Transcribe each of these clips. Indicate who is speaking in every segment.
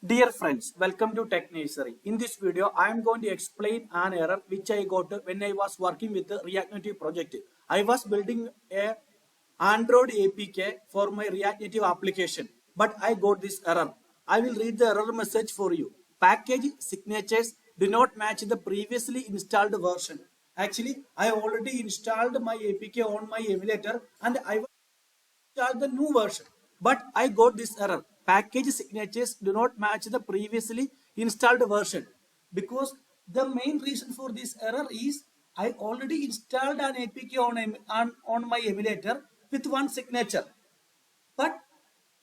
Speaker 1: Dear friends, welcome to Tech Nursery. In this video, I am going to explain an error which I got when I was working with the React Native project. I was building a Android APK for my React Native application, but I got this error. I will read the error message for you. Package signatures do not match the previously installed version. Actually, I already installed my APK on my emulator and I install the new version. But I got this error. Package signatures do not match the previously installed version. Because the main reason for this error is I already installed an APK on my emulator with one signature. But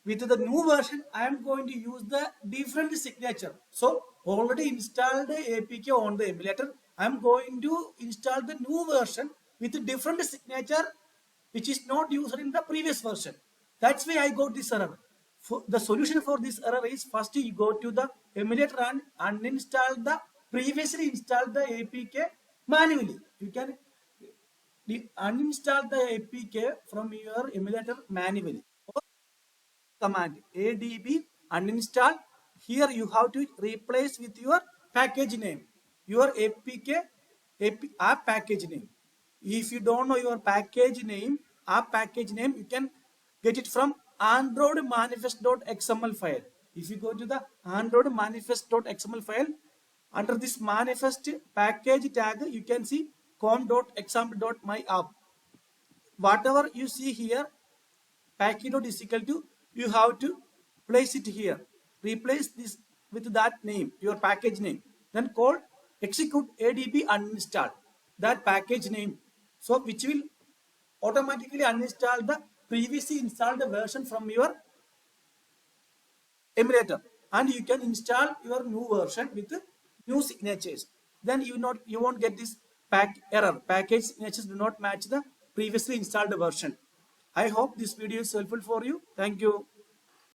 Speaker 1: with the new version, I am going to use the different signature. So already installed the APK on the emulator. I am going to install the new version with a different signature which is not used in the previous version. That's why I got this error. The solution for this error is first you go to the emulator and uninstall the previously installed the APK manually. You can uninstall the APK from your emulator manually. Or command adb uninstall. Here you have to replace with your package name, your APK app package name. If you don't know your package name, app package name, you can get it from Android manifest.xml file. If you go to the Android manifest.xml file, under this manifest package tag, you can see com.example.myapp. Whatever you see here, package dot is equal to, you have to place it here. Replace this with that name, your package name. Then call execute adb uninstall that package name. So which will automatically uninstall the previously installed version from your emulator, and you can install your new version with new signatures. Then you won't get this error. Package signatures do not match the previously installed version. I hope this video is helpful for you. Thank you.